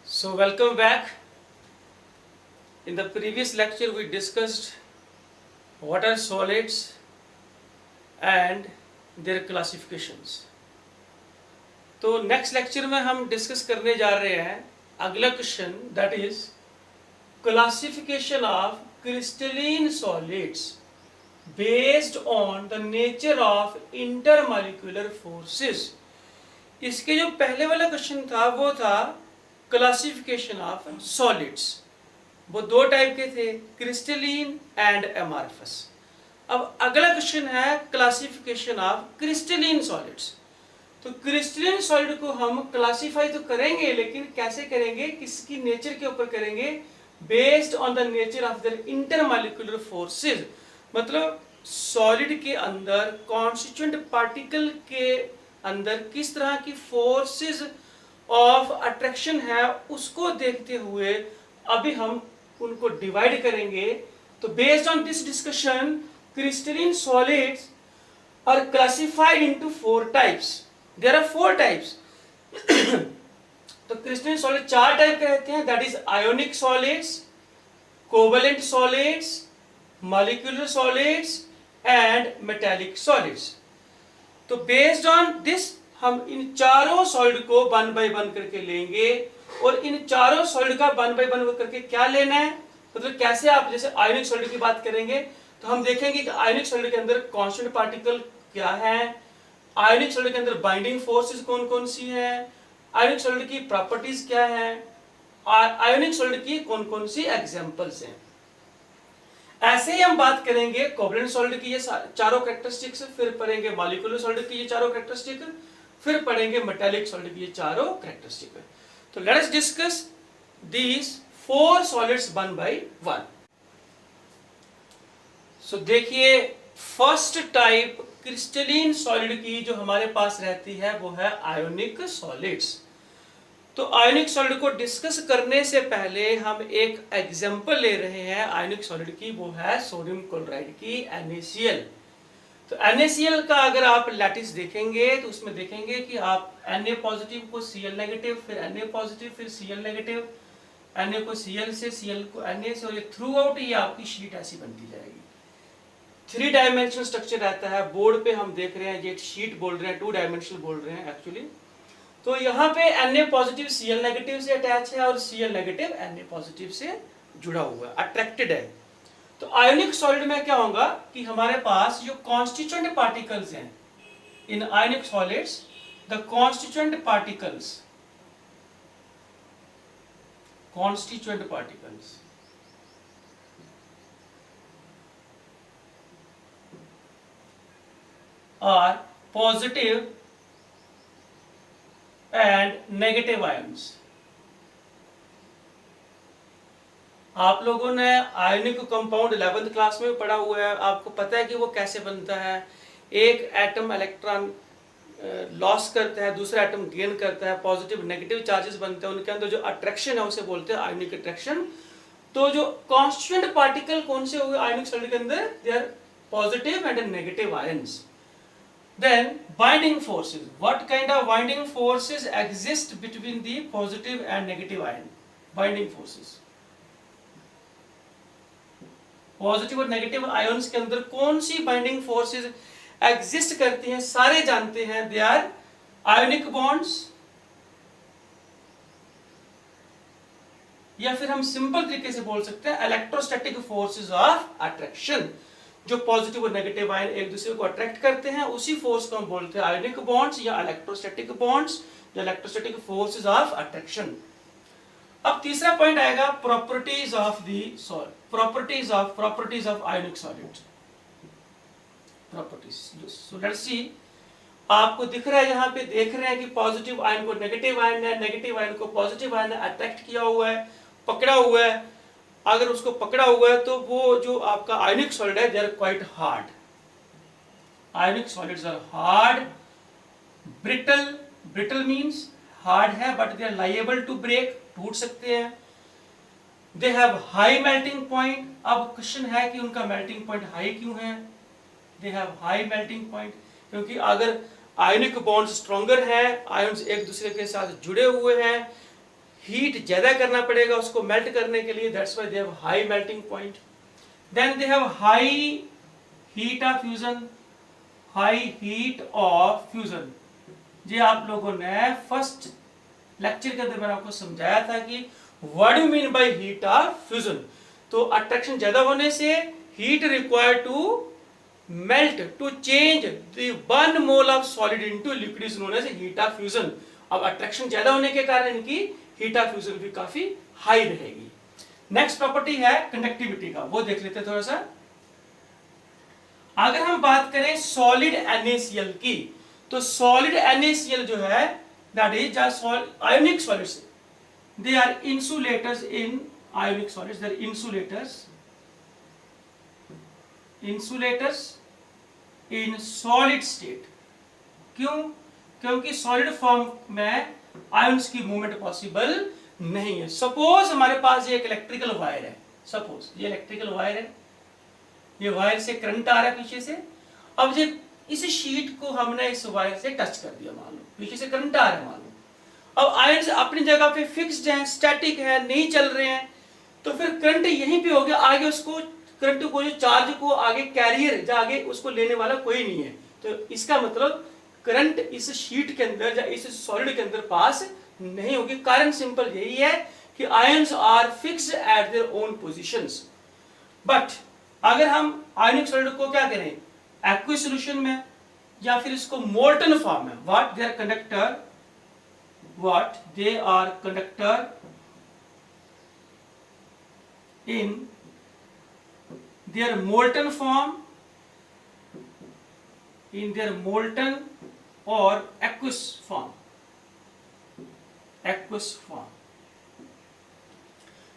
So welcome back. In the previous lecture we discussed what are solids and their classifications. तो next lecture में हम discuss करने जा रहे हैं अगला question, that is classification of crystalline solids based on the nature of intermolecular forces. इसके जो पहले वाला क्वेश्चन था वो था क्लासिफिकेशन ऑफ सॉलिड्स। वो दो टाइप के थे, क्रिस्टलीन एंड एमॉर्फस। अब अगला क्वेश्चन है क्लासिफिकेशन ऑफ क्रिस्टलीन सॉलिड्स। तो क्रिस्टलीन सॉलिड को हम क्लासिफाई तो करेंगे, लेकिन कैसे करेंगे, किसकी नेचर के ऊपर करेंगे, based on the nature of the intermolecular forces. मतलब सॉलिड के अंदर कॉन्स्टिट्यूएंट पार्टिकल के अंदर किस तरह की फोर्सेस ऑफ अट्रैक्शन है उसको देखते हुए अभी हम उनको डिवाइड करेंगे। तो based on this discussion crystalline solids are classified into 4 types. There are 4 types. तो क्रिस्टलीन सॉलिड 4 टाइप के रहते हैं, that is ionic solids, covalent solids, molecular solids and metallic solids. तो बेस्ड ऑन दिस हम इन चारों सॉलिड को 1 by 1 करके लेंगे, और इन चारों सॉलिड का 1 बाय 1 करके क्या लेना है, मतलब कैसे आप जैसे आयोनिक सॉलिड की बात करेंगे तो हम देखेंगे कि आयोनिक सॉलिड के अंदर कांस्टेंट पार्टिकल क्या है, आयोनिक सॉलिड के अंदर बाइंडिंग फोर्सेस कौन कौन सी हैं, आयोनिक सॉलिड की प्रॉपर्टीज क्या हैं, आयोनिक सॉलिड की कौन कौन सी एग्जांपल्स हैं। ऐसे ही हम बात करेंगे कोवलेंट सॉलिड की ये चारों कैरेक्टरिस्टिक्स, फिर पढ़ेंगे मॉलिक्यूलर सॉलिड की ये चारों कैरेक्टरिस्टिक, फिर पढ़ेंगे मेटालिक सॉलिड की ये चारों कैरेक्टरिस्टिक। तो let us discuss these 4 solids 1 by 1। So देखिए, फर्स्ट टाइप क्रिस्टलीन सॉलिड की जो हमारे पास रहती है वो है आयोनिक सॉलिड्स। तो आयोनिक सॉलिड को डिस्कस करने से पहले हम एक एग्जांपल ले रहे हैं आयोनिक सॉलिड की, वो है सोडियम क्लोराइड की NaCl। तो NaCl का अगर आप लैटिस देखेंगे तो उसमें देखेंगे कि आप Na पॉजिटिव को Cl नेगेटिव, फिर Na पॉजिटिव, फिर Cl नेगेटिव, Na को Cl से, Cl को Na से, और ये थ्रू आउट ये आपकी शीट ऐसी बनती जाएगी। 3 डायमेंशनल स्ट्रक्चर रहता है। बोर्ड पे हम देख रहे हैं ये शीट बोल रहे हैं, 2 डायमेंशनल बोल रहे हैं एक्चुअली। तो यहाँ पे Na पॉजिटिव Cl नेगेटिव से अटैच है और Cl नेगेटिव Na पॉजिटिव से जुड़ा हुआ है, अट्रैक्टेड है। तो आयोनिक सॉलिड में क्या होगा कि हमारे पास जो कॉन्स्टिट्यूएंट पार्टिकल्स हैं इन ionic solids, the constituent particles are positive and negative ions। आप लोगों ने आयोनिक कंपाउंड 11th क्लास में पढ़ा हुआ है, आपको पता है कि वो कैसे बनता है। एक एटम इलेक्ट्रॉन लॉस करता है, दूसरा एटम गेन करता है, पॉजिटिव नेगेटिव चार्जेस बनते हैं, उनके अंदर जो अट्रैक्शन है उसे बोलते हैं आयोनिक अट्रैक्शन। तो जो कॉन्स्टिट्यूएंट पार्टिकल कौन से हुए आयोनिक सॉलिड के अंदर, they are positive and negative ions. Then binding forces, what kind of binding forces exist between the positive and negative ion? Binding forces, positive और नेगेटिव आयंस के अंदर कौन सी बाइंडिंग फोर्सेस एग्जिस्ट करती हैं, सारे जानते हैं, दे आर आयोनिक बॉन्ड्स, या फिर हम सिंपल तरीके से बोल सकते हैं इलेक्ट्रोस्टैटिक फोर्सेस ऑफ अट्रैक्शन। जो पॉजिटिव और नेगेटिव आयन एक दूसरे को अट्रैक्ट करते हैं, उसी फोर्स को हम बोलते हैं आयोनिक बॉन्ड्स या इलेक्ट्रोस्टैटिक बॉन्ड्स या इलेक्ट्रोस्टैटिक फोर्सेस ऑफ अट्रैक्शन। अब तीसरा पॉइंट आएगा properties of the solid, properties of ionic solid, properties. So let's see, आपको दिख रहा है यहाँ पे, देख रहे हैं कि पॉजिटिव आयन को नेगेटिव आयन है, नेगेटिव आयन को पॉजिटिव आयन ने अट्रैक्ट किया हुआ है, पकड़ा हुआ है। अगर उसको पकड़ा हुआ है तो वो जो आपका आयोनिक सॉलिड है, they are quite hard. Ionic solids are hard, brittle means hard है, but they are liable to break, टूट सकते हैं। They have high melting point. अब क्वेश्चन है कि उनका मेल्टिंग पॉइंट हाई क्यों है, they have high melting point, क्योंकि अगर आयोनिक बॉन्ड स्ट्रॉन्गर है, आयंस एक दूसरे के साथ जुड़े हुए हैं, हीट ज्यादा करना पड़ेगा उसको मेल्ट करने के लिए, that's why they have high melting point. Then they have high heat of fusion, high heat of fusion. ये आप लोगों ने फर्स्ट लेक्चर के अंदर मैंने आपको समझाया था कि what do mean by heat of fusion. तो अट्रैक्शन ज्यादा होने से heat required to melt to change the 1 mole of solid into liquid is known as heat of fusion. अब अट्रैक्शन ज्यादा होने के कारण इनकी हीट ऑफ फ्यूजन भी काफी हाई रहेगी। नेक्स्ट प्रॉपर्टी है कंडक्टिविटी का, वो देख लेते हैं थोड़ा सा। अगर हम बात करें सॉलिड NaCl की, तो सॉलिड NaCl जो है that is ionic solids, they are insulators in ionic solids, they are insulators in solid state। क्यों? क्योंकि सॉलिड फॉर्म में आयंस की मूवमेंट पॉसिबल नहीं है। सपोज हमारे पास ये एक इलेक्ट्रिकल वायर है, सपोज ये इलेक्ट्रिकल वायर है, ये वायर से करंट आ रहा है पीछे से। अब ये इस शीट को हमने इस वायर से टच कर दिया, मान लो पीछे से करंट आ रहा है मान लो। अब आयंस अपनी जगह पे फिक्स्ड हैं, स्टैटिक है, नहीं चल रहे हैं, तो फिर करंट यहीं पे हो गया, आगे उसको करंट को जो चार्ज को आगे कैरियर जो आगे उसको लेने वाला कोई नहीं है। तो इसका मतलब करंट इस शीट के अंदर या इस सॉलिड के अंदर पास नहीं होगी। कारण सिंपल यही है कि ions are fixed at their own positions. But अगर हम आयनिक सॉलिड को क्या करें, एक्वस सॉल्यूशन में या फिर इसको मोल्टन फॉर्म में, what they are conductor in their molten form, in their molten or aqueous form,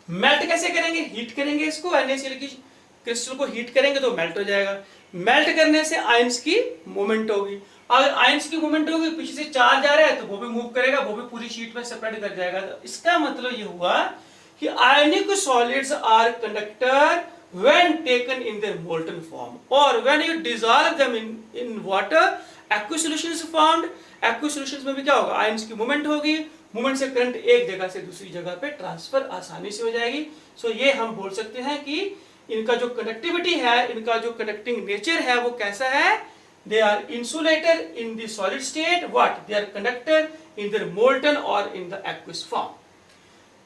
melt कैसे करेंगे, हीट करेंगे इसको, NaCl की क्रिस्टल को हीट करेंगे तो मेल्ट हो जाएगा। मेल्ट करने से आयंस की मूवमेंट होगी, अगर आयंस की मूवमेंट होगी पीछे से चार्ज आ रहा है तो वो भी मूव करेगा, वो भी पूरी शीट में सेपरेट कर जाएगा। तो इसका मतलब ये हुआ कि ionic solids are conductor when taken in their molten form, or when you dissolve them in water, aqueous solution is formed। aqueous solutions में भी क्या होगा, आयंस की मूवमेंट होगी, मूवमेंट से करंट एक जगह से दूसरी जगह पे ट्रांसफर आसानी से हो जाएगी। सो ये हम बोल सकते हैं कि इनका जो कंडक्टिविटी है, इनका जो कंडक्टिंग नेचर है वो कैसा है, they are insulator in the solid state, what they are conductor in their molten or in the aqueous form।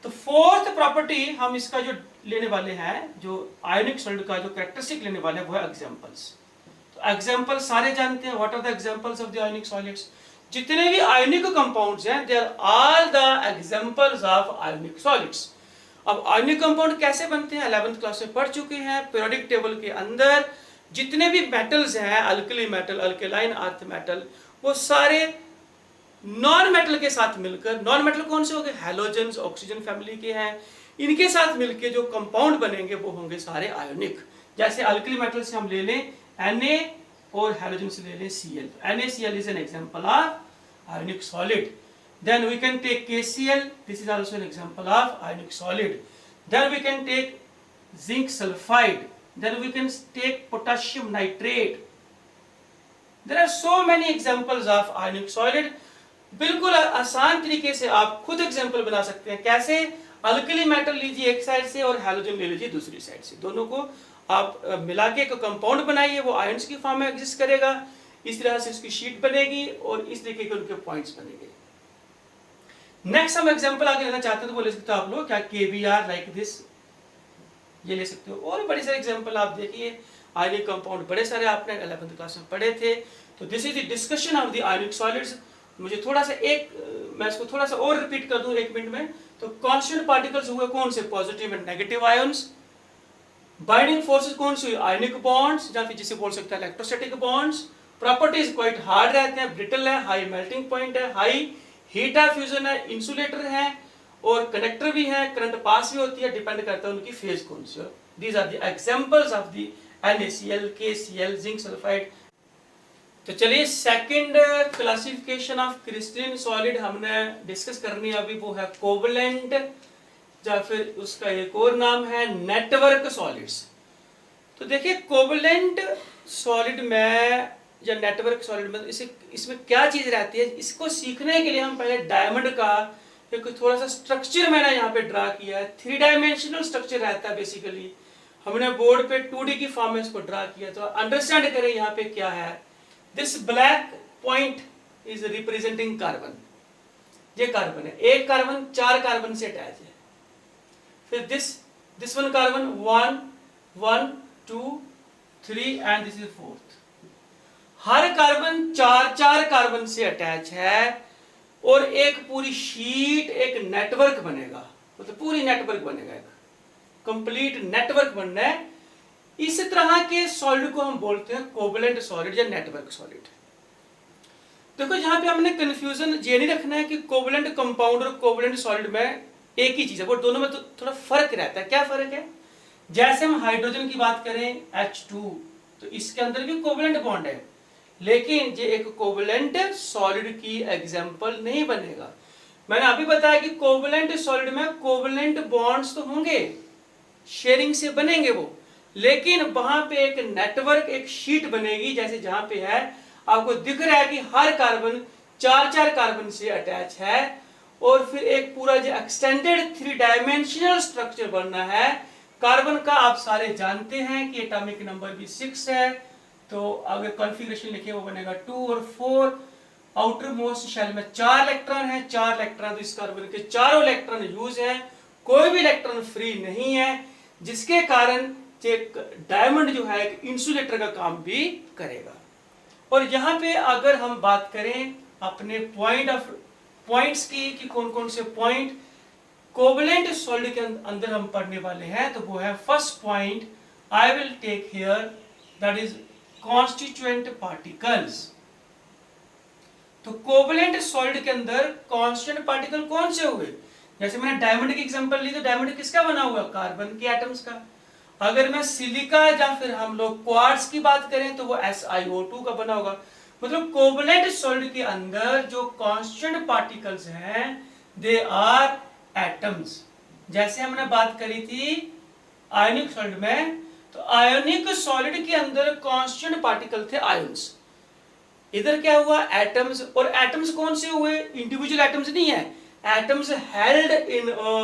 तो फोर्थ प्रॉपर्टी हम इसका जो लेने वाले हैं, जो आयोनिक सॉलिड का जो कैरेक्टरिस्टिक लेने वाले हैं वो है एग्जांपल्स। तो एग्जांपल सारे जानते हैं, what are the examples of the ionic solids. जितने भी आयोनिक कंपाउंड्स हैं they are all the examples of ionic solids. अब आयोनिक कंपाउंड कैसे बनते हैं 11th क्लास में पढ़ चुके हैं। पीरियोडिक टेबल के अंदर जितने भी मेटल्स हैं, alkali metal, alkaline earth metal, वो सारे नॉन मेटल के साथ मिलकर, नॉन मेटल कौन से हो गए, हैलोजेंस, ऑक्सीजन फैमिली के हैं, इनके साथ मिलकर जो कंपाउंड बनेंगे वो होंगे सारे आयोनिक। जैसे अल्कली मेटल से हम ले लें Na और हैलोजन से ले लें Cl। NaCl is an example of ionic solid। Then we can take KCl, this is also an example of ionic solid। Then we can take zinc sulfide, then we can take potassium nitrate। There are so many examples of ionic solid। बिल्कुल आसान तरीके से आप खुद example बना सकते हैं। कैसे, अल्कली मेटल लीजिए एक साइड से और हैलोजन ले लीजिए दूसरी साइड से, दोनों को आप मिला के एक कंपाउंड बनाइए, वो आयंस की फॉर्म में एग्जिस्ट करेगा, इस तरह से उसकी शीट बनेगी और इस तरीके के उनके पॉइंट्स बनेंगे। नेक्स्ट हम एग्जाम्पल आगे लेना चाहते हैं तो वो ले सकते हो आप लोग, क्या KBr लाइक दिस, ये ले सकते हो। और बड़े सारे एग्जाम्पल आप देखिए, आयनिक कंपाउंड बड़े सारे आपने 11th क्लास में पढ़े थे। तो this is the discussion of the ionic solids. मुझे थोड़ा सा मैं इसको थोड़ा सा और रिपीट कर दूं 1 मिनट में। तो कांस्टेंट पार्टिकल्स हुए कौन से, positive and negative ions. Binding forces कौन सी हुई, आयनिक बॉन्ड्स या फिर जिसे बोल सकते हैं electrostatic bonds. Properties quite hard रहते हैं, ब्रिटल है, हाई मेल्टिंग पॉइंट है, हाई हीट ऑफ फ्यूजन है, इंसुलेटर है और कंडक्टर भी है, करंट पास भी होती है, डिपेंड करता है उनकी फेज कौन सी है। These are the examples of the NaCl, KCl, zinc sulphide. तो चलिए second classification of crystalline solid हमने डिस्कस करनी है अभी, वो है कोवलेंट या फिर उसका एक और नाम है नेटवर्क सॉलिड्स। तो देखिए कोवलेंट सॉलिड में या नेटवर्क सॉलिड में इसमें क्या चीज रहती है, इसको सीखने के लिए हम पहले डायमंड का एक थोड़ा सा स्ट्रक्चर मैंने यहाँ पे ड्रा किया है, 3 डायमेंशनल स्ट्रक्चर रहता है बेसिकली। हमने बोर्ड पे 2D की फॉर्म में इसको ड्रा किया, तो अंडरस्टैंड करें यहाँ पे क्या है। This black point is representing carbon, ये कार्बन है, एक कार्बन 4 कार्बन से अटैच है। फिर this one carbon 1 1 2 3 and this is 4th। Her carbon 4 carbon से अटैच है और एक पूरी शीट, एक नेटवर्क बनेगा, मतलब पूरी नेटवर्क बनेगा, एक कंप्लीट नेटवर्क बनना है। इस तरह के सॉलिड को हम बोलते हैं कोवलेंट सॉलिड या नेटवर्क सॉलिड। देखो यहाँ पे हमने कंफ्यूजन ये नहीं रखना है कि कोवलेंट कंपाउंड और कोवलेंट सॉलिड में एक ही चीज है, वो दोनों में तो थोड़ा फर्क रहता है। क्या फर्क है? जैसे हम हाइड्रोजन की बात करें H2, तो इसके अंदर भी कोवलेंट बॉन्ड है, लेकिन ये एक कोवलेंट सॉलिड की एग्जांपल नहीं बनेगा। मैंने अभी बताया कि कोवलेंट सॉलिड में कोवलेंट बॉन्ड्स तो होंगे, शेयरिंग से बनेंगे वो, लेकिन वहां पे एक नेटवर्क, एक शीट बनेगी। जैसे जहां पे है आपको दिख रहा है कि हर कार्बन 4 कार्बन से अटैच है, और फिर एक पूरा जो एक्सटेंडेड 3 डायमेंशनल स्ट्रक्चर बनना है। कार्बन का आप सारे जानते हैं कि एटॉमिक नंबर भी 6 है, तो अगर कॉन्फ़िगरेशन लिखे वो बनेगा 2 और 4। आउटर मोस्ट शेल में 4 इलेक्ट्रॉन है, 4 इलेक्ट्रॉन, तो इस कार्बन के चारों इलेक्ट्रॉन यूज है, कोई भी इलेक्ट्रॉन फ्री नहीं है, जिसके कारण एक डायमंड जो है एक इंसुलेटर का काम भी करेगा। और यहाँ पे अगर हम बात करें अपने पॉइंट्स की कि कौन कौन से पॉइंट कोवलेंट सॉलिड के अंदर हम पढ़ने वाले हैं, तो वो है first point I will take here, that is constituent particles. तो कोवलेंट सॉलिड के अंदर कांस्टेंट पार्टिकल कौन से हुए? जैसे मैंने डायमंड की एग्जांपल ली, तो डायमंड किसका बना हुआ? कार्बन के एटम्स का। अगर मैं सिलिका या फिर हम लोग क्वार्ट्ज की बात करें तो वो SiO2 का बना होगा। मतलब कोवलेंट सॉलिड के अंदर जो कांस्टेंट पार्टिकल्स हैं दे आर एटम्स। जैसे हमने बात करी थी आयनिक सॉलिड में, तो आयनिक सॉलिड के अंदर कांस्टेंट पार्टिकल थे आयंस। इधर क्या हुआ? एटम्स। और एटम्स कौन से हुए? इंडिविजुअल एटम्स नहीं है, atoms held in a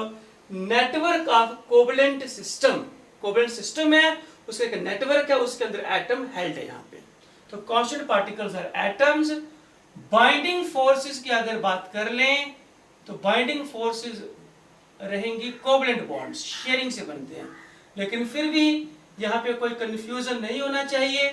network of covalent system. Covalent system है, उसका एक नेटवर्क है, उसके अंदर एटम हेल्ड है यहाँ पे। तो constant particles are atoms. Binding forces की अगर बात कर लें तो बाइंडिंग फोर्सेस रहेंगी कोवलेंट बॉन्ड्स, शेयरिंग से बनते हैं। लेकिन फिर भी यहाँ पे कोई कंफ्यूजन नहीं होना चाहिए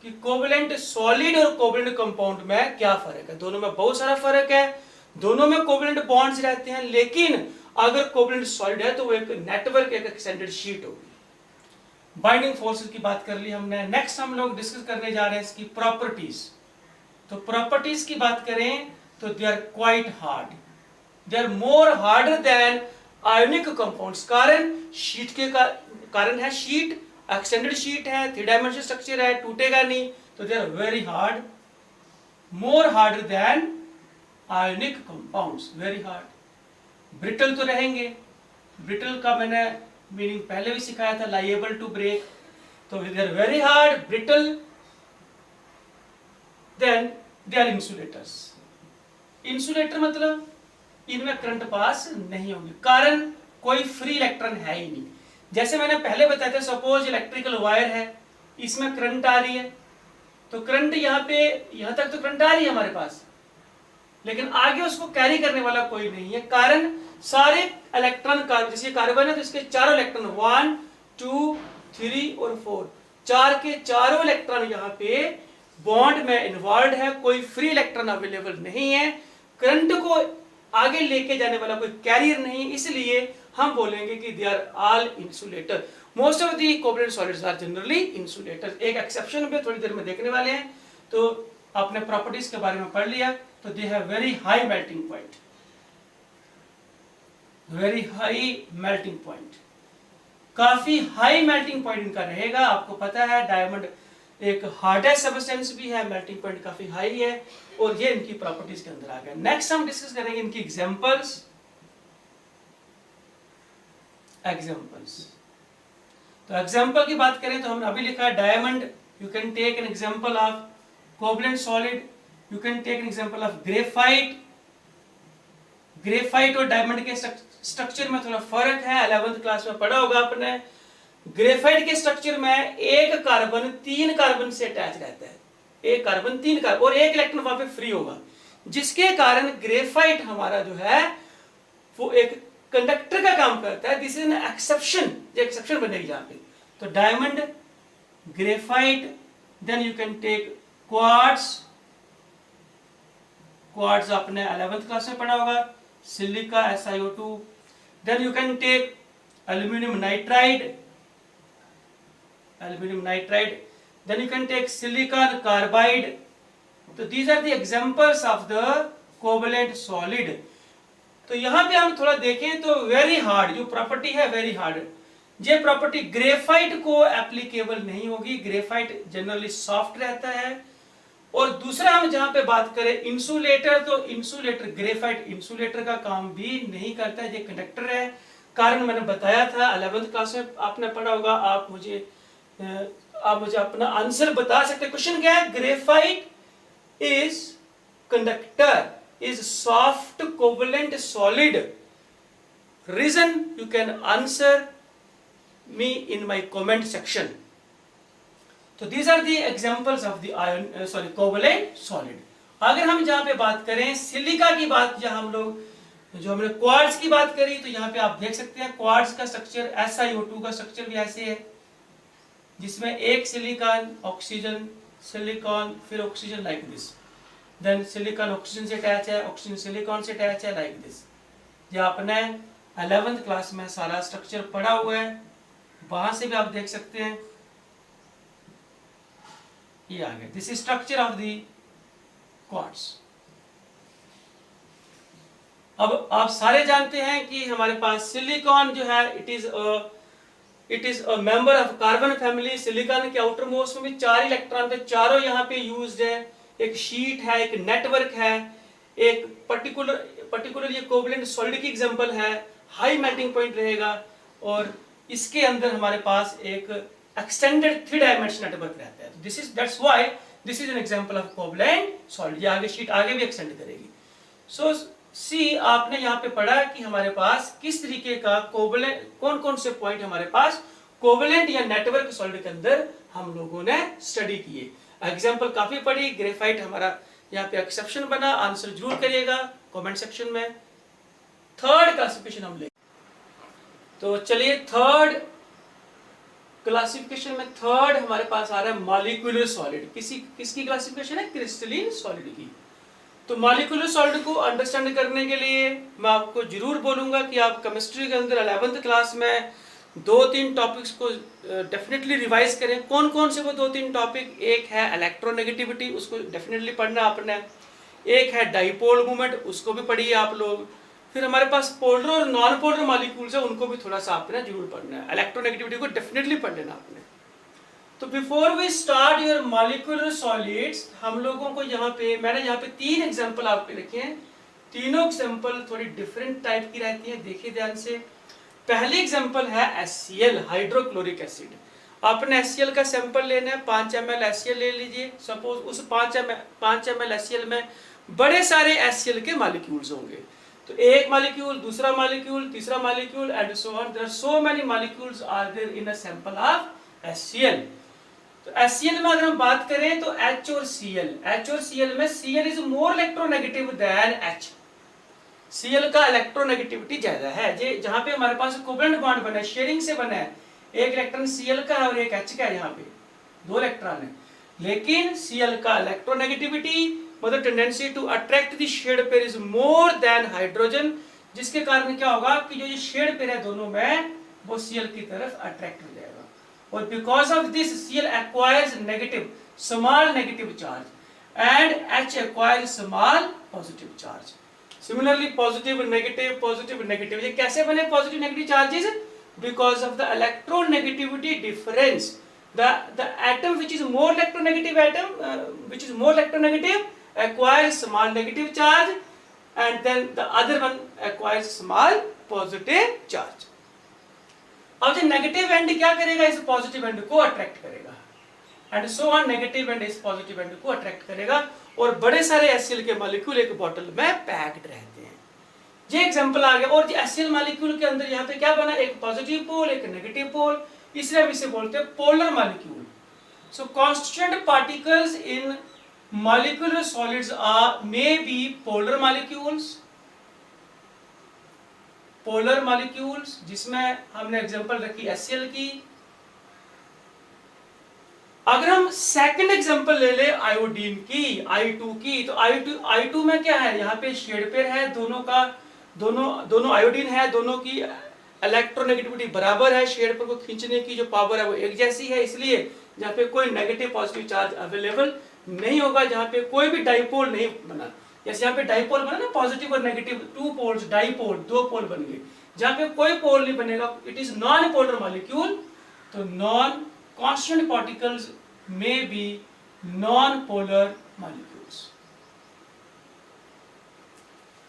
कि कोवलेंट सॉलिड और कोवलेंट कंपाउंड में क्या फर्क है। दोनों में बहुत सारा फर्क है, दोनों में कोवलेंट बॉन्ड्स रहते हैं, लेकिन अगर कोवलेंट सॉलिड है तो वो एक नेटवर्क, एक एक्सटेंडेड शीट होगी। बाइंडिंग फोर्सेस की बात कर ली हमने। नेक्स्ट हम लोग डिस्कस करने जा रहे हैं इसकी प्रॉपर्टीज। तो प्रॉपर्टीज की बात करें तो they are quite hard, they are more harder than ionic compounds. कारण शीट के कारण है, शीट एक्सटेंडेड शीट है, 3 डायमेंशनल स्ट्रक्चर है, टूटेगा नहीं, तो they are very hard, more harder than ionic compounds, very hard. Brittle तो रहेंगे, ब्रिटल का मैंने मीनिंग पहले भी सिखाया था, लाइएबल टू ब्रेक। तो they are very hard, brittle, then they are insulators. Insulator मतलब इनमें करंट पास नहीं होगी, कारण कोई फ्री इलेक्ट्रॉन है ही नहीं। जैसे मैंने पहले बताया था, सपोज इलेक्ट्रिकल वायर है, इसमें करंट आ रही है, तो करंट यहाँ पे, यहाँ तक तो करंट आ रही है हमारे पास, लेकिन आगे उसको कैरी करने वाला कोई नहीं है। कारण सारे इलेक्ट्रॉन, जैसे कार्बन है तो इसके चारों इलेक्ट्रॉन 1 2 3 और 4, 4 के चारों इलेक्ट्रॉन यहाँ पे बॉन्ड में इन्वॉल्व है, कोई फ्री इलेक्ट्रॉन अवेलेबल नहीं है, करंट को आगे लेके जाने वाला कोई कैरियर नहीं, इसलिए हम बोलेंगे कि they are all insulator. Most of the covalent solids are generally insulator. एक एक्सेप्शन पे थोड़ी देर में देखने वाले हैं। तो आपने प्रॉपर्टीज के बारे में पढ़ लिया, तो they have very high melting point, very high melting point, काफी हाई मेल्टिंग पॉइंट इनका रहेगा। आपको पता है डायमंड एक हार्डेस्ट सब्सटेंस भी है, मेल्टिंग पॉइंट काफी हाई है, और ये इनकी प्रॉपर्टीज के अंदर आ गया। नेक्स्ट हम डिस्कस करेंगे इनकी एग्जांपल्स। तो एग्जांपल की बात करें तो हमने अभी लिखा है diamond, you can take an example of covalent solid, you can take an example of graphite, graphite और डायमंड के स्ट्रक्चर में थोड़ा फर्क है, 11th क्लास में पढ़ा होगा आपने। ग्रेफाइट के स्ट्रक्चर में एक कार्बन 3 कार्बन से अटैच रहता है, एक कार्बन 3 कार्बन, और एक इलेक्ट्रॉन वहां पे फ्री होगा, जिसके कारण ग्रेफाइट हमारा जो है वो एक कंडक्टर का काम करता है। दिस इज एन एक्सेप्शन, जो एक्सेप्शन बनेगी यहाँ पे। तो diamond, graphite, then you can take quartz, quartz आपने 11th क्लास में पढ़ा होगा, silica SiO2, then you can take aluminium nitride, aluminium nitride, then you can take silicon carbide. तो these are the examples of the covalent solid. तो यहाँ पे हम थोड़ा देखें तो very hard जो प्रॉपर्टी है, very hard, ये प्रॉपर्टी ग्रेफाइट को एप्लीकेबल नहीं होगी। ग्रेफाइट जनरली सॉफ्ट रहता है। और दूसरा हम जहां पे बात करें इंसुलेटर, तो इंसुलेटर, ग्रेफाइट इंसुलेटर का काम भी नहीं करता है, ये कंडक्टर है। कारण मैंने बताया था 11th क्लास में आपने पढ़ा होगा। आप मुझे अपना आंसर बता सकते हैं। क्वेश्चन क्या है? Graphite is conductor, is soft covalent solid. Reason you can answer me in my comment section. तो these are the examples of the ion covalent solid. अगर हम जहां पे बात करें सिलिका की बात, जहां हम लोग जो हमने क्वार्ट्ज की बात करी, तो यहाँ पे आप देख सकते हैं क्वार्ट्ज का स्ट्रक्चर, SiO2 का स्ट्रक्चर भी ऐसे है, जिसमें एक सिलिकॉन, ऑक्सीजन, सिलिकॉन, फिर oxygen, like this. Then silicon oxygen से अटैच है, ऑक्सीजन सिलिकॉन से अटैच है, लाइक दिस। ये आपने 11th क्लास में सारा स्ट्रक्चर पढ़ा हुआ है, वहां से भी आप देख सकते हैं। ये आ गया, this is structure of the quartz. अब आप सारे जानते हैं कि हमारे पास सिलिकॉन जो है it is a member of carbon family. Silicon के आउटर मोस्ट में भी 4 इलेक्ट्रॉन थे, चारों यहाँ पे यूज्ड है। एक शीट है, एक नेटवर्क है, एक पर्टिकुलर ये कोवलेंट सॉलिड की एग्जांपल है, हाई मेल्टिंग पॉइंट रहेगा, और इसके अंदर हमारे पास एक एक्सटेंडेड 3 डायमेंशन नेटवर्क रहता है। This is that's why this is an example of covalent solid. ये आगे शीट आगे भी एक्सटेंड करेगी। सो सी आपने यहाँ पे पढ़ा कि हमारे पास किस तरीके का कोवलेंट, कौन कौन से पॉइंट हमारे पास कोवलेंट या नेटवर्क सॉलिड के अंदर हम लोगों ने स्टडी किए। एग्जांपल काफी पढ़ी। ग्रेफाइट हमारा यहाँ पे एक्सेप्शन बना, आंसर जरूर करिएगा कमेंट सेक्शन में। थर्ड क्लासिफिकेशन हम ले, तो चलिए थर्ड क्लासिफिकेशन में थर्ड हमारे पास आ रहा है मॉलिक्यूलर सॉलिड। किसकी क्लासिफिकेशन है? क्रिस्टलीन सॉलिड की। तो मॉलिक्यूलर सॉलिड को अंडरस्टैंड करने के लिए मैं आपको जरूर बोलूंगा कि आप केमिस्ट्री के अंदर 11th क्लास में 2-3 टॉपिक्स को डेफिनेटली रिवाइज करें। कौन कौन से वो 2-3 टॉपिक? एक है इलेक्ट्रोनेगेटिविटी, उसको डेफिनेटली पढ़ना आपने। एक है डाइपोल मूवमेंट, उसको भी पढ़िए आप लोग। फिर हमारे पास पोलर और नॉन पोलर मॉलिक्यूल्स है, उनको भी थोड़ा सा आपने जरूर पढ़ना है। इलेक्ट्रोनेगेटिविटी को डेफिनेटली पढ़ लेना आपने। तो before we start your molecular solids, हम लोगों को यहाँ पे मैंने यहाँ पे 3 एग्जांपल आपके लिखे हैं। तीनों एग्जांपल थोड़ी डिफरेंट टाइप की रहती है, देखिए ध्यान से। पहली एग्जांपल है HCl, हाइड्रोक्लोरिक एसिड। आपने HCl का सैंपल लेना है, 5 ml HCl ले लीजिए। सपोज उस 5 ml HCl में बड़े सारे HCl के मॉलिक्यूल्स होंगे। तो एक मॉलिक्यूल, दूसरा मॉलिक्यूल, तीसरा molecule and so on. There are so many molecules are there in a sample of HCl। तो HCl में अगर हम बात करें तो H और Cl में Cl is more electronegative than H। Cl का इलेक्ट्रोनेगेटिविटी ज्यादा है। जे जहां पे हमारे पास कोवलेंट बॉन्ड बना है, शेयरिंग से बना है, एक इलेक्ट्रॉन Cl का है और एक H का है, यहाँ पे 2 इलेक्ट्रॉन है। लेकिन Cl का इलेक्ट्रोनेगेटिविटी मतलब tendency to attract the shared pair is more than hydrogen, जिसके कारण क्या होगा कि जो ये शेड पेयर है दोनों में, वो Cl की तरफ अट्रैक्ट हो जाएगा। और because of this Cl acquires negative, small negative charge and H acquires small positive charge. Similarly positive negative, ये कैसे बने positive negative charges? Because of the electronegativity difference. The atom which is more electronegative acquires small negative charge and then the other one acquires small positive charge. अब जो negative and क्या करेगा? इस positive and को attract करेगा and so on. Negative and इस positive and को attract करेगा और बड़े सारे HCl के मॉलिक्यूल एक बॉटल में पैक्ड रहते हैं। ये एग्जांपल आ गया। और HCl मॉलिक्यूल के अंदर यहाँ पे क्या बना, एक पॉजिटिव पोल एक नेगेटिव पोल, इसलिए हम इसे बोलते हैं polar molecule. So constituent particles in molecular solids may be polar molecules, जिसमें हमने एग्जांपल रखी HCl की। अगर हम सेकंड एग्जांपल ले ले आयोडीन की, I2 की, तो I2 में क्या है, यहाँ पे शेड पेयर है, दोनों आयोडीन है, दोनों की इलेक्ट्रोनेगेटिविटी बराबर है, शेड पेयर को खींचने की जो पावर है वो एक जैसी है, इसलिए जहाँ पे कोई नेगेटिव पॉजिटिव चार्ज अवेलेबल नहीं होगा, जहाँ पे कोई भी डाइपोल नहीं बना। जैसे यहाँ पे डाइपोल बना ना, पॉजिटिव और नेगेटिव, 2 पोल्स, डाइपोल, 2 पोल बन गए, जहाँ पे कोई पोल नहीं बनेगा, it is non polar molecule. तो नॉन कांस्टेंट पार्टिकल्स में बी नॉन पोलर मॉलिक्यूल्स।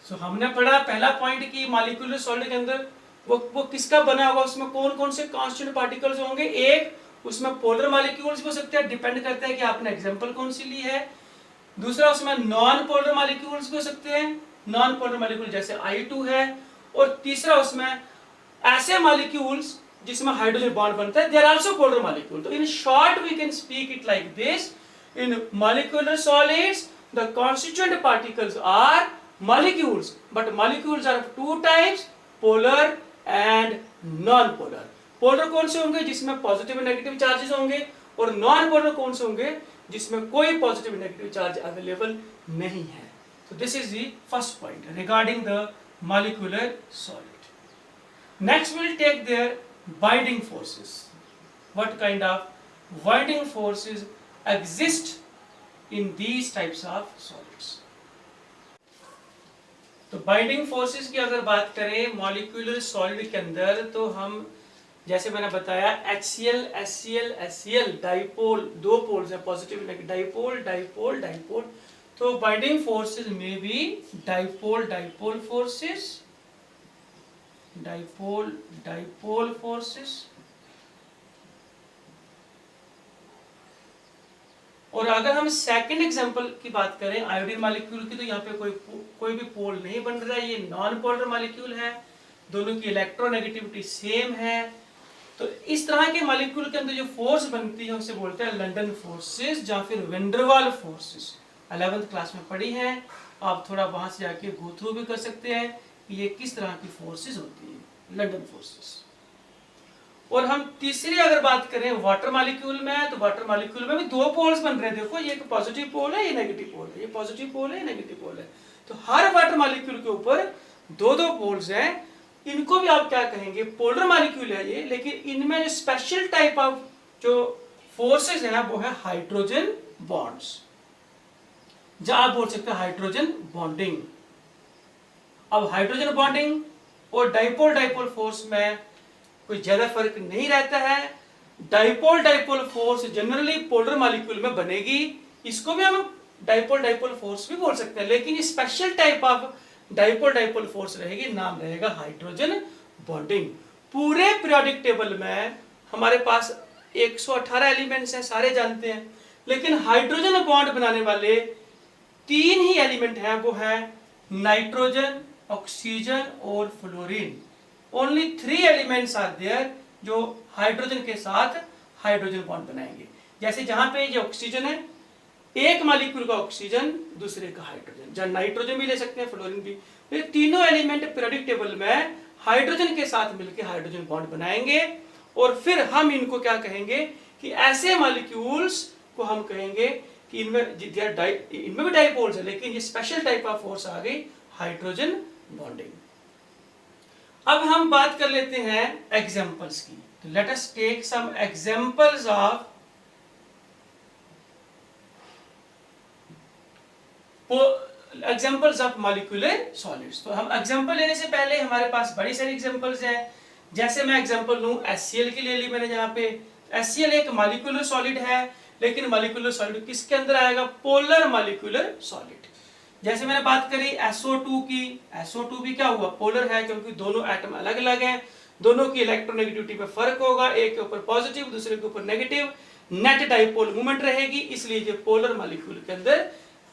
सो हमने पढ़ा पहला पॉइंट की मॉलिक्यूलर सॉलिड के अंदर वो किसका बना होगा, उसमें कौन कौन से कांस्टेंट पार्टिकल्स होंगे। एक, उसमें पोलर मॉलिक्यूल्स हो सकते हैं, डिपेंड करता है कि आपने एग्जांपल कौन सी ली है। दूसरा, उसमें नॉन पोलर मॉलिक्यूल्स भी हो सकते हैं, नॉन पोलर मॉलिक्यूल जैसे I2 है। और तीसरा, उसमें ऐसे मॉलिक्यूल्स जिसमें हाइड्रोजन बॉन्ड बनता है, they are also polar molecule. तो in short we can speak it like this, in molecular solids the constituent particles are molecules, but molecules are of 2 types, polar and non-polar. Polar कौन से होंगे, जिसमें positive और negative charges होंगे, और non polar कौन से होंगे, जिसमें कोई पॉजिटिव नेगेटिव चार्ज अवेलेबल नहीं है। So this is the first point regarding the molecular solid. Next we'll take their binding forces. What kind of binding forces exist in these types of solids? तो binding forces की अगर बात करें molecular solid के अंदर, तो हम जैसे मैंने बताया HCl, HCl, HCl, dipole, 2 poles है, positive negative, dipole, dipole, dipole. तो बाइंडिंग फोर्सेस में भी dipole, dipole forces, dipole, dipole forces. और अगर हम सेकंड एग्जांपल की बात करें आयोडीन मॉलिक्यूल की, तो यहाँ पे कोई भी पोल नहीं बन रहा है, ये नॉन पोलर मॉलिक्यूल है, दोनों की इलेक्ट्रोनेगेटिविटी सेम है। तो इस तरह के मॉलिक्यूल के अंदर जो फोर्स बनती है उसे बोलते हैं लंडन फोर्सेस या फिर वेंडरवाल फोर्सेस। 11th क्लास में पढ़ी है, आप थोड़ा वहां से जाके गो थ्रू भी कर सकते हैं कि ये किस तरह की फोर्सेस होती है, लंडन फोर्सेस। और हम तीसरी अगर बात करें वाटर मॉलिक्यूल में, तो वाटर मॉलिक्यूल में भी 2 पोल्स बन रहे हैं। देखो, ये पॉजिटिव पोल है, ये नेगेटिव पोल है, ये पॉजिटिव पोल है, ये नेगेटिव पोल है। तो हर वाटर मॉलिक्यूल के ऊपर 2-2 पोल्स हैं। इनको भी आप क्या कहेंगे, पोलर मॉलिक्यूल है ये, लेकिन इनमें जो स्पेशल टाइप ऑफ जो फोर्सेस है वो है हाइड्रोजन बॉन्ड्स, जहां आप बोल सकते हैं हाइड्रोजन बॉन्डिंग। अब हाइड्रोजन बॉन्डिंग और डाइपोल डाइपोल फोर्स में कोई ज्यादा फर्क नहीं रहता है। Dipole dipole force generally polar molecule में बनेगी, इसको भी हम डाइपोल डाइपोल फोर्स भी बोल सकते हैं, लेकिन special type of dipole dipole force रहेगी, नाम रहेगा हाइड्रोजन बॉन्डिंग। पूरे पीरियोडिक टेबल में हमारे पास 118 एलिमेंट्स हैं, सारे जानते हैं, लेकिन हाइड्रोजन बॉन्ड बनाने वाले 3 ही एलिमेंट हैं, वो है नाइट्रोजन, ऑक्सीजन और fluorine. Only 3 elements are there जो हाइड्रोजन के साथ हाइड्रोजन बॉन्ड बनाएंगे। जैसे जहां पे ये ऑक्सीजन है, एक मॉलिक्यूल का ऑक्सीजन, दूसरे का हाइड्रोजन, जहां नाइट्रोजन भी ले सकते हैं, फ्लोरीन भी। ये तीनों एलिमेंट पीरियोडिक टेबल में हाइड्रोजन के साथ मिलकर हाइड्रोजन बॉन्ड बनाएंगे। और फिर हम इनको क्या कहेंगे कि ऐसे मॉलिक्यूल्स को हम कहेंगे कि इनमें भी डाइपोल्स है, लेकिन ये स्पेशल टाइप ऑफ फोर्स आ गई, हाइड्रोजन बॉन्डिंग। अब हम बात कर लेते हैं एग्जांपल्स की। तो let us take some examples of molecular solids. तो हम एग्जांपल लेने से पहले हमारे पास बड़ी सारी एग्जांपल्स हैं। जैसे मैं एग्जांपल लूं HCl की ले ली मैंने, यहाँ पे HCl एक मॉलिक्यूलर सॉलिड है, लेकिन मॉलिक्यूलर सॉलिड किसके अंदर आएगा, पोलर मॉलिक्यूलर सॉलिड। जैसे मैंने बात करी SO2 की, SO2 भी क्या हुआ, पोलर है, क्योंकि दोनों एटम अलग अलग हैं, दोनों की इलेक्ट्रोनेगेटिविटी में फर्क होगा, एक के ऊपर पॉजिटिव दूसरे के ऊपर नेगेटिव, नेट डाइपोल मूवमेंट रहेगी, इसलिए ये पोलर मॉलिक्यूल के अंदर,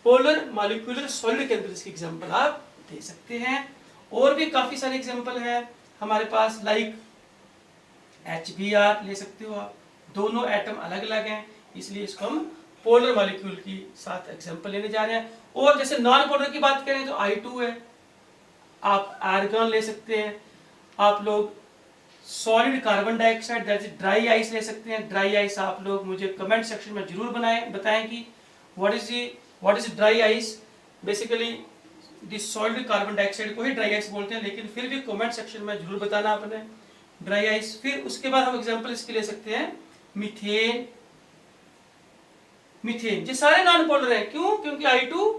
पोलर मॉलिक्यूलर सॉलिड के अंदर इसकी एग्जांपल आप दे सकते हैं। और भी काफी सारे एग्जांपल हैं हमारे पास, लाइक HBr ले सकते हो आप, दोनों एटम अलग अलग हैं इसलिए इसको हम पोलर मॉलिक्यूल की साथ एग्जांपल लेने जा रहे हैं। और जैसे नॉन पोलर की बात करें तो I2 है, आप आर्गन ले सकते हैं, आप लोग solid carbon dioxide that is dry ice ले सकते हैं। ड्राई आइस आप लोग मुझे कमेंट सेक्शन में जरूर बताएं कि what is dry ice. Basically this solid carbon dioxide को ही ड्राई आइस बोलते हैं, लेकिन फिर भी कमेंट सेक्शन में जरूर बताना आपने ड्राई आइस। फिर उसके बाद हम एग्जांपल इसके ले सकते हैं मीथेन। मीथेन ये सारे नॉन पोलर हैं, क्यों? क्योंकि I2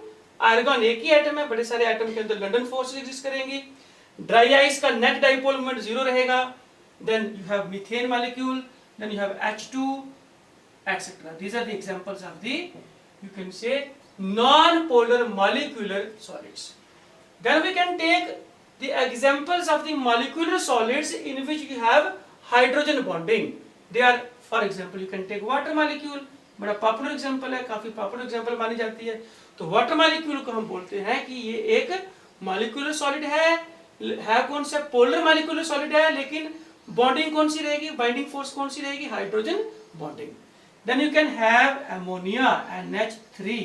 आर्गन एक ही एटम है, बड़े सारे एटम के अंदर लंडन फोर्सेस एग्जिस्ट करेंगी। ड्राई आइस का नेट डाइपोल मोमेंट 0 रहेगा, then you have methane molecule, then you have H2, etc. These are the examples of the, you can say, non-polar molecular solids. Then we can take the examples of the molecular solids in which you have hydrogen bonding. They are, for example, you can take water molecule, बड़ा popular example है, काफी popular example मानी जाती है। तो water molecule को हम बोलते हैं कि ये एक मॉलिक्यूलर सॉलिड है कौन सा? पोलर मॉलिक्यूलर सॉलिड है, लेकिन बॉन्डिंग कौन सी रहेगी? बाइंडिंग फोर्स कौन सी रहेगी? Hydrogen bonding. Then you can have ammonia NH3।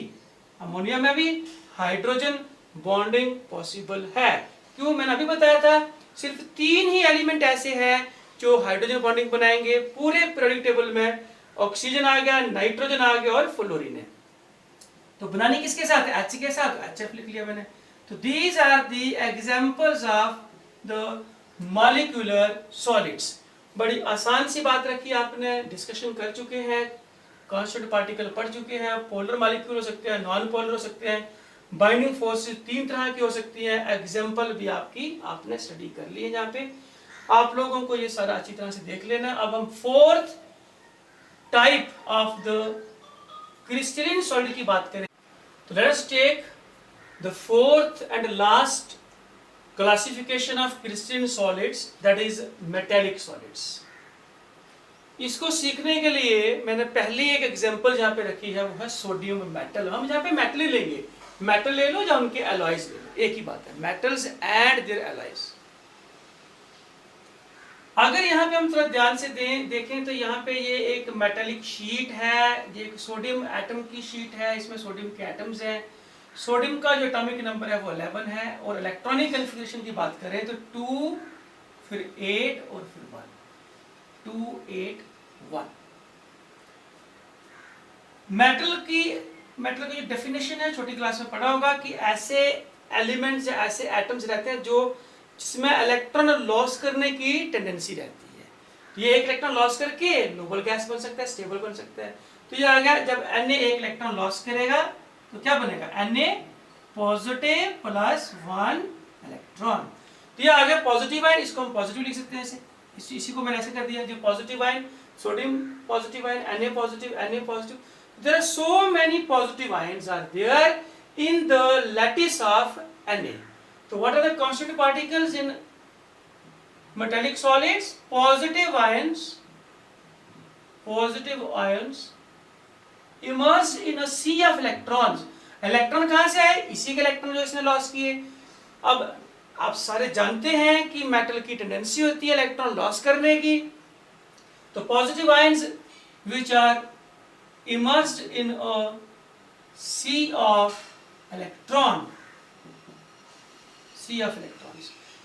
Ammonia में भी हाइड्रोजन बॉन्डिंग पॉसिबल है। क्यों? मैंने अभी बताया था सिर्फ 3 ही एलिमेंट ऐसे हैं जो हाइड्रोजन बॉन्डिंग बनाएंगे पूरे पीरियोडिक टेबल में। ऑक्सीजन आ गया, नाइट्रोजन आ गया और फ्लोरीन है। तो बनानी किसके साथ है? H के साथ, HF लिख लिया मैंने। तो these are the examples of the molecular solids। बड़ी आसान सी बात रखी आपने, डिस्कशन कर चुके हैं, कांस्टेंट पार्टिकल पढ़ चुके हैं। पोलर मॉलिक्यूल हो सकते हैं, नॉन पोलर हो सकते हैं, बाइंडिंग फोर्सेस 3 तरह की हो सकती हैं, एग्जांपल भी आपने स्टडी कर ली है। यहाँ पे आप लोगों को ये सारा अच्छी तरह से देख लेना। अब हम 4th type of the crystalline solid की बात करें तो let us take the 4th and last classification of crystalline solids, that is metallic solids. इसको सीखने के लिए मैंने पहली एक एग्जांपल जहां पे रखी है वो है सोडियम मेटल। हम जहां पे मेटल ही लेंगे, मेटल ले लो या उनके एलॉयज ले लो, एक ही बात है, मेटल्स एंड देयर एलॉयज। अगर यहाँ पे हम थोड़ा ध्यान से देखें तो यहाँ पे ये एक मेटेलिक शीट है, ये एक सोडियम एटम की शीट है, इसमें सोडियम के एटम्स हैं। सोडियम का जो एटॉमिक नंबर है वो 11 है, और इलेक्ट्रॉनिक कन्फिग्रेशन की बात करें तो 2 फिर 8 और फिर 1, 2 8 1। मेटल की जो डेफिनेशन है छोटी क्लास में पढ़ा होगा कि ऐसे एलिमेंट्स या ऐसे एटम्स रहते हैं जो जिसमें इलेक्ट्रॉन लॉस करने की टेंडेंसी रहती है। तो ये एक इलेक्ट्रॉन लॉस करके नोबल गैस बन सकता है, स्टेबल बन सकता है। तो ये आ गया, जब Na एक इलेक्ट्रॉन लॉस करेगा तो क्या बनेगा? Na positive plus 1 electron. तो ये आ गया पॉजिटिव आयन, इसको हम पॉजिटिव लिख सकते हैं ऐसे, इसी को मैंने ऐसे कर दिया, जो positive ion, sodium positive ion, Na positive. There are so many positive ions are there in the lattice of Na. So what are the constituent particles in metallic solids? Positive ions immersed in a sea of electrons. Electron कहां से आए? इसी के electron जो इसने loss किए। अब आप सारे जानते हैं कि मेटल की टेंडेंसी होती है इलेक्ट्रॉन लॉस करने की। तो positive ions which are immersed in a sea of electrons,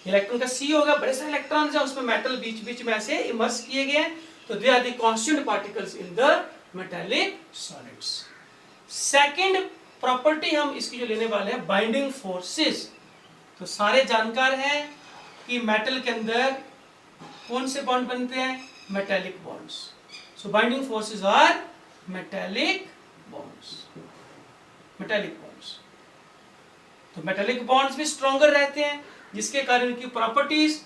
electron का सी होगा, बड़े सारे इलेक्ट्रॉन्स हैं, उसमें मेटल बीच बीच में ऐसे इमर्स किए गए हैं। तो they are the constituent particles in the metallic solids. Second property हम इसकी जो लेने वाले हैं, बाइंडिंग फोर्सेस। तो सारे जानकार हैं कि मेटल के अंदर कौन से बॉन्ड बनते हैं? Metallic bonds. So binding forces are metallic bonds. तो मेटालिक बॉन्ड्स भी स्ट्रॉन्गर रहते हैं, जिसके कारण उनकी प्रॉपर्टीज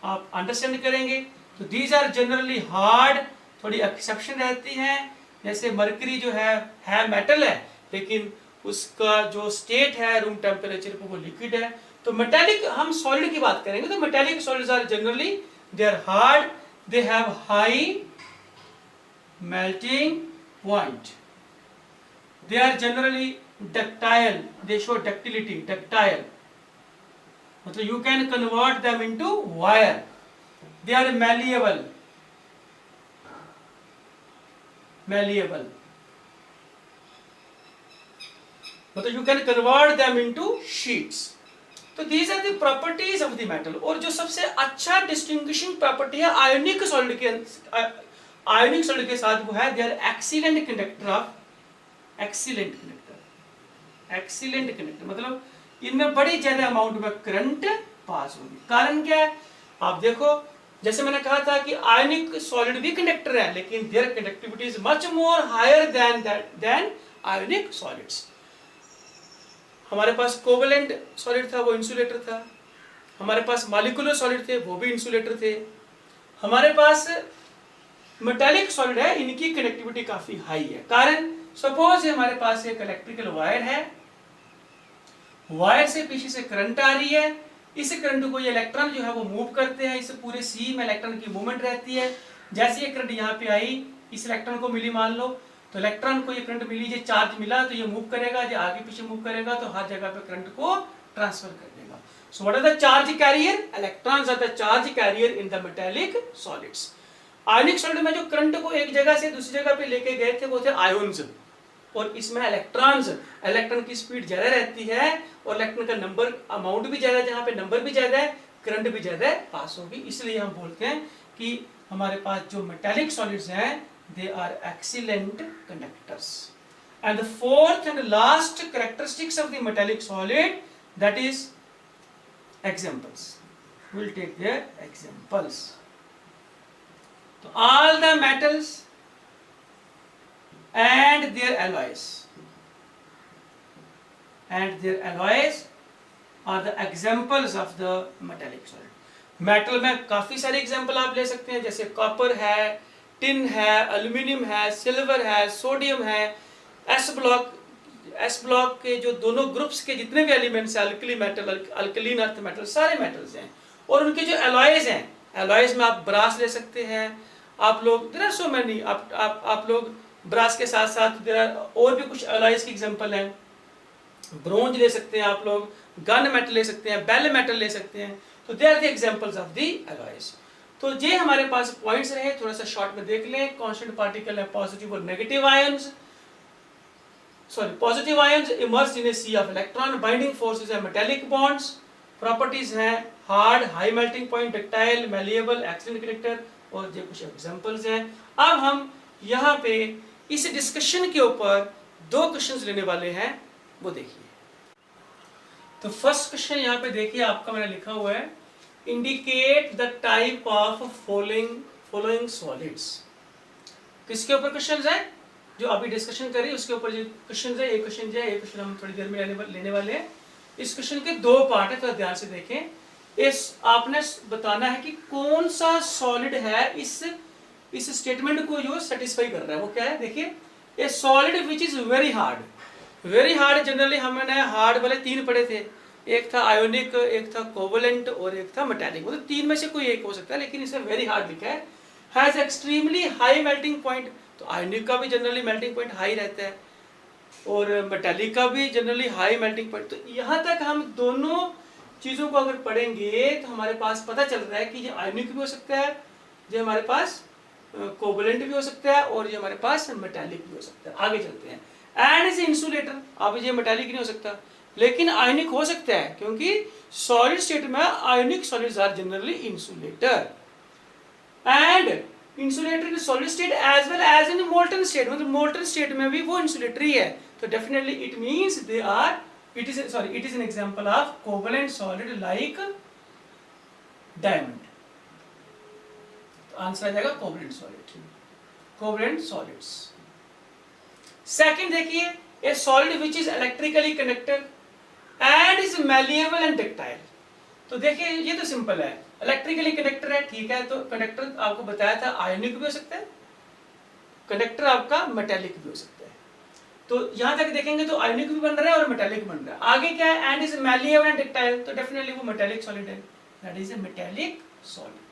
आप अंडरस्टैंड करेंगे। तो दीज आर जनरली हार्ड, थोड़ी एक्सेप्शन रहती हैं, जैसे मरकरी जो है मेटल है, लेकिन उसका जो स्टेट है रूम टेम्परेचर पर वो लिक्विड है। तो मेटालिक, हम सॉलिड की बात करेंगे तो metallic solids are generally they are hard, they have high melting point, they are generally ductile, they show ductility, ductile, मतलब you can convert them into wire. They are malleable, malleable, मतलब you can convert them into sheets. तो these are the properties of the metal. और जो सबसे अच्छा distinguishing property है ionic solid के ionic solid के साथ वो है they are excellent conductor of excellent conductor, excellent conductor, मतलब इनमें बड़ी ज्यादा अमाउंट में करंट पास होगी. कारण क्या है आप देखो, जैसे मैंने कहा था कि आयनिक सॉलिड भी कंडक्टर है लेकिन their conductivity is much more higher than ionic solids. हमारे पास कोवेलेंट सॉलिड था वो इंसुलेटर था, हमारे पास मॉलिक्यूलर सॉलिड थे वो भी इंसुलेटर थे, हमारे पास मेटालिक सॉलिड है इनकी कंडक्टिविटी काफी हाई है. कारण सपोज हमारे पास एक इलेक्ट्रिकल वायर है, वायर से पीछे से करंट आ रही है, इस करंट को ये इलेक्ट्रॉन जो है वो मूव करते हैं, इस पूरे सी में इलेक्ट्रॉन की मूवमेंट रहती है. जैसे ये करंट यहाँ पे आई, इस इलेक्ट्रॉन को मिली मान लो, तो इलेक्ट्रॉन को ये करंट मिली, ये चार्ज मिला तो ये मूव करेगा, जो आगे पीछे मूव करेगा तो हर जगह पे करंट को ट्रांसफर कर देगा. So what are the charge carrier? Electrons are the charge carrier in the metallic solids. Ionic solid में जो करंट को एक जगह से दूसरी जगह पे लेके गए थे वो थे आयोन्स, और इसमें इलेक्ट्रॉन्स, इलेक्ट्रॉन की स्पीड ज्यादा रहती है और इलेक्ट्रॉन का नंबर अमाउंट भी ज्यादा है, जहां पे नंबर भी ज्यादा है करंट भी ज्यादा पास होगी. इसलिए हम बोलते हैं कि हमारे पास जो मेटालिक सॉलिड्स हैं they are excellent conductors. And the fourth and last characteristics of the metallic solid that is examples. We will take their examples. तो all the metals and their alloys are the examples of the metallic solid. Metal में काफी सारे example आप ले सकते हैं, जैसे copper है, टिन है, एल्यूमिनियम है, सिल्वर है, सोडियम है, एस ब्लॉक के जो दोनों ग्रुप्स के जितने भी एलिमेंट्स हैं, alkali metal, alkaline earth metal, सारे मेटल्स हैं. और उनके जो एलॉयज हैं, एलॉयज में आप ब्रास ले सकते हैं, आप लोग देयर आर सो मेनी, आप लोग ब्रास के साथ साथ और भी कुछ एलॉयज की एग्जांपल हैं. ब्रोंज ले सकते हैं आप लोग, गन मेटल ले सकते हैं, बेल मेटल ले सकते हैं. तो they are the examples of the alloys. तो ये हमारे पास पॉइंट्स रहे, थोड़ा सा शॉर्ट में देख लें. कांस्टेंट पार्टिकल है पॉजिटिव और negative ions, positive ions immersed in a sea of electron. Binding forces है मेटालिक बॉन्ड्स. प्रॉपर्टीज हैं hard, high melting point, ductile, malleable, excellent conductor, और ये कुछ एग्जांपल्स हैं. अब हम यहाँ पे इस डिस्कशन के ऊपर दो क्वेश्चंस लेने वाले हैं, वो देखिए. तो फर्स्ट क्वेश्चन यहाँ पे देखिए आपका मैंने लिखा हुआ है, indicate the type of following solids. किसके ऊपर क्वेश्चंस है? जो अभी डिस्कशन करें उसके ऊपर जो क्वेश्चंस है. एक क्वेश्चन हम थोड़ी देर में लेने वाले हैं. इस क्वेश्चन के दो पार्ट है, थोड़ा ध्यान से देखें. इस आपने बताना है कि कौन सा सॉलिड है इस स्टेटमेंट को जो सेटिस्फाई कर रहा है. वो क्या है? देखिए, a solid which is very hard. Very hard generally हमने हार्ड वाले तीन पढ़े थे, एक था आयोनिक, एक था कोवलेंट और एक था मेटालिक. मतलब तीन में से कोई एक हो सकता है, लेकिन इसे वेरी हार्ड लिखा है. Has extremely high melting point. तो आयोनिक का भी जनरली मेल्टिंग पॉइंट हाई रहता है और मेटालिक का भी जनरली हाई मेल्टिंग पॉइंट. तो यहाँ तक हम दोनों चीजों को अगर पढ़ेंगे तो हमारे पास पता चल रहा है कि ये आयोनिक भी हो सकता है, जो हमारे पास कोवलेंट भी हो सकता है, और ये हमारे पास मेटालिक भी हो सकता है. आगे चलते हैं. And is insulator. अब ये मेटालिक नहीं हो सकता लेकिन आयोनिक हो सकता है, क्योंकि सॉलिड स्टेट में ionic solids are generally insulator. And insulator in solid state as well as in molten state. मतलब मोल्टन स्टेट में भी वो इंसुलेटरी है. तो definitely it means they are it is an example of covalent solid like diamond. Answer आ जाएगा covalent solid, covalent solids. Second देखिए, a solid which is electrically conductor and is malleable and ductile. तो देखिए ये तो simple है, electrically conductor है, ठीक है. तो कंडक्टर आपको बताया था आयोनिक भी हो सकता है, कंडक्टर आपका मेटालिक भी हो सकता है. तो यहां तक देखेंगे तो आयोनिक भी बन रहा है और मेटालिक बन रहा है. आगे क्या है? And is malleable and ductile. तो डेफिनेटली वो मेटालिक सॉलिड है, that is a metallic solid.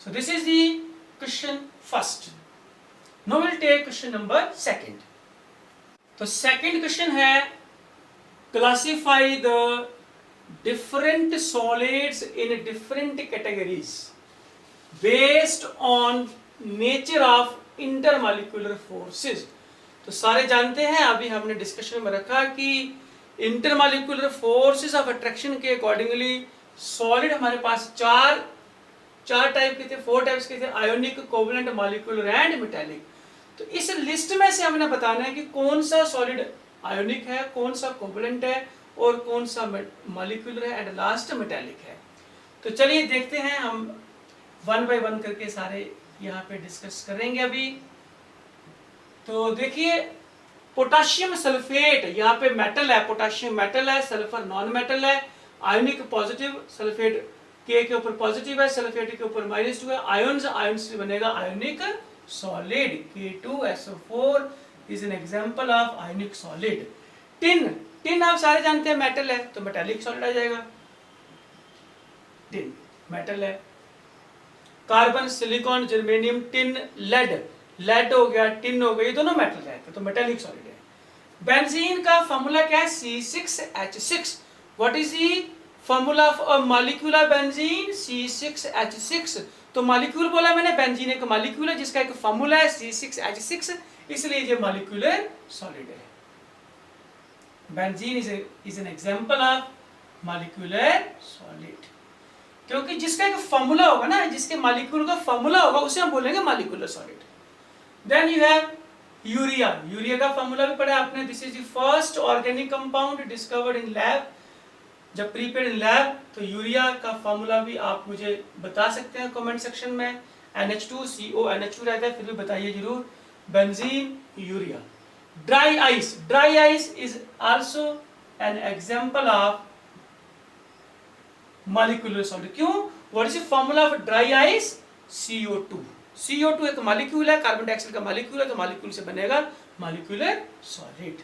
So this is the question first. Now we'll take question number second. तो second question है classify the different solids in different categories based on nature of intermolecular forces. तो सारे जानते हैं, अभी हमने discussion में रखा कि इंटरमॉलिक्यूलर फोर्सेस ऑफ अट्रैक्शन के अकॉर्डिंगली सॉलिड हमारे पास चार टाइप के थे, 4 टाइप्स के थे, ionic, covalent, molecular and metallic. तो इस लिस्ट में से हमने बताना है कि कौन सा सॉलिड आयोनिक है, कौन सा कोवलेंट है और कौन सा मॉलिक्यूलर है एंड लास्ट मेटालिक है. तो चलिए देखते हैं, हम 1 बाय 1 करके सारे यहाँ पे डिस्कस करेंगे अभी. तो देखिए पोटाशियम सल्फेट, यहाँ पे मेटल है, पोटाशियम मेटल है, सल्फर नॉन मेटल है, आयोनिक पॉजिटिव, सल्फेट के ऊपर पॉजिटिव है, सल्फेट के ऊपर -2 है, आयंस से बनेगा ionic solid. K2SO4 is an example of ionic solid. Tin आप सारे जानते हैं मेटल है, तो मेटालिक सॉलिड आ जाएगा. टिन मेटल है. Carbon, silicon, germanium, tin, lead हो गया, टिन हो गया, ये दोनों मेटल है तो मेटालिक सॉलिड है. बेंजीन का फॉर्मूला क्या है? C6H6. What is the formula of a molecule of benzene? C6H6. तो मॉलिक्यूल बोला मैंने, बेंजीन एक मॉलिक्यूल है जिसका एक फॉर्मूला है C6H6, इसलिए ये मॉलिक्यूलर सॉलिड है. Benzene is an example of molecular solid, क्योंकि जिसका एक फॉर्मूला होगा ना, जिसके मॉलिक्यूल का फॉर्मूला होगा उसे हम बोलेंगे molecular solid. Then you have urea का फॉर्मूला भी पढ़ा आपने. This is the first organic compound discovered in lab. जब प्रिपेयर्ड इन लैब, तो यूरिया का फॉर्मूला भी आप मुझे बता सकते हैं कमेंट सेक्शन में. NH2CO NH2 रहता है, फिर भी बताइए जरूर. Benzene, urea. Dry ice is also an example of molecular solid. क्यों? What is the formula of dry ice? CO2 एक मॉलिक्यूल है, कार्बन डाइऑक्साइड का मॉलिक्यूल है, तो मॉलिक्यूल से बनेगा मॉलिक्यूलर सॉलिड.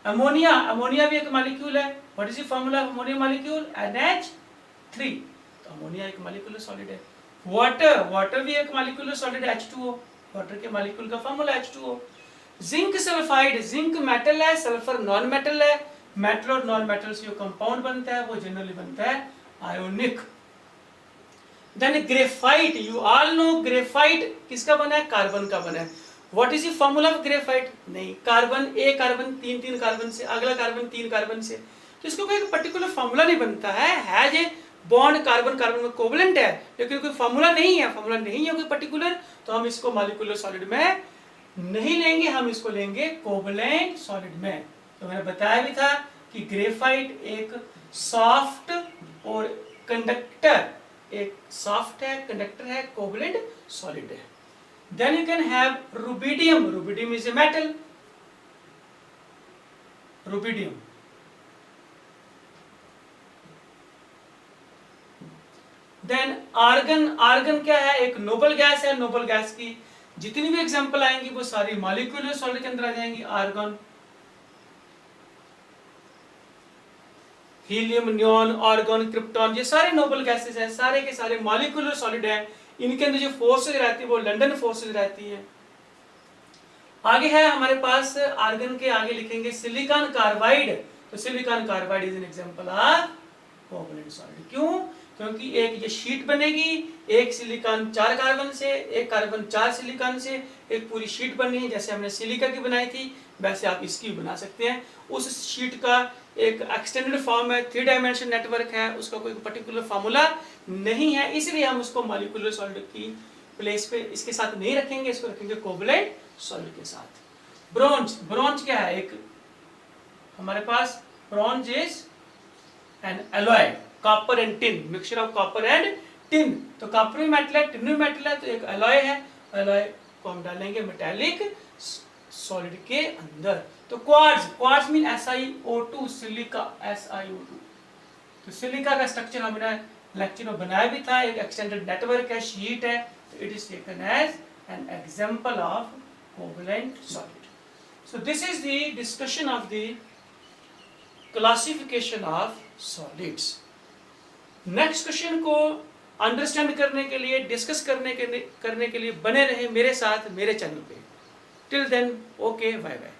अमोनिया भी एक मॉलिक्यूल है. What is the formula of ammonia molecule? NH3. तो अमोनिया एक मॉलिक्यूलर सॉलिड है. वाटर भी एक मॉलिक्यूलर सॉलिड है, H2O. वाटर के मॉलिक्यूल का formula H2O. Zinc sulphide, zinc metal है, सल्फर नॉन मेटल है. मेटल और नॉन मेटल से जो कंपाउंड बनता है वो जनरली बनता है ionic. Then graphite, you all know graphite किसका बना है? कार्बन का बना है. What is the formula of graphite? नहीं, एक कार्बन 3 कार्बन से, अगला कार्बन 3 कार्बन से, तो इसको कोई पर्टिकुलर फॉर्मूला नहीं बनता है जे बॉन्ड कार्बन में कोवलेंट है, लेकिन कोई फॉर्मूला नहीं है कोई पर्टिकुलर, तो हम इसको मॉलिक्यूलर सॉलिड में नहीं लेंगे, हम इसको लेंगे कोवलेंट सॉलिड में. तो मैंने बताया भी था कि ग्रेफाइट एक सॉफ्ट और कंडक्टर, एक सॉफ्ट है, कंडक्टर है, कोवलेंट सॉलिड है. Then you can have rubidium is a metal. Rubidium. Then argon क्या है? एक नोबल गैस है. नोबल गैस की जितनी भी एग्जांपल आएंगी वो सारी मॉलिक्यूलर सॉलिड के अंदर आ जाएंगी. Argon, helium, neon, argon, krypton, ये सारे नोबल गैसेस हैं, सारे के सारे मॉलिक्यूलर सॉलिड हैं. इनके अंदर जो फोर्सेज रहती है वो लंदन फोर्सेज रहती है. आगे है हमारे पास, आर्गन के आगे लिखेंगे सिलिकॉन कार्बाइड. तो silicon carbide is an example of covalent solid. क्यों? क्योंकि एक ये शीट बनेगी, एक सिलिकॉन 4 कार्बन से, एक कार्बन 4 सिलिकॉन से, एक पूरी शीट बननी है. जैसे हमने सिलिका की बनाई थी वैसे आप इसकी भी बना सकते हैं. उस शीट का एक एक्सटेंडेड फॉर्म है, 3 डायमेंशन नेटवर्क है, उसका कोई पर्टिकुलर फार्मूला नहीं है, इसलिए हम उसको मॉलिक्यूलर सॉलिड की प्लेस पे इसके साथ नहीं रखेंगे, इसको रखेंगे कोवलेंट सॉलिड के साथ. ब्रोंज क्या है? एक हमारे पास bronze is an alloy, copper and tin, mixture of copper and tin. तो कॉपर भी मेटल है, टिन भी मेटल है, तो एक एलॉय है. एलॉय को हम डालेंगे मेटालिक सॉलिड के अंदर. तो quartz mean SiO2, silica SiO2. तो सिलिका का स्ट्रक्चर हमने लेक्चर में बनाया भी था, एक एक्सटेंडेड नेटवर्क है, शीट है, तो it is taken as an example of covalent solid. So this is the discussion of the classification of solids. Next question को अंडरस्टैंड करने के लिए, डिस्कस करने के लिए बने रहे मेरे साथ मेरे चैनल पे. Till then, okay, bye bye.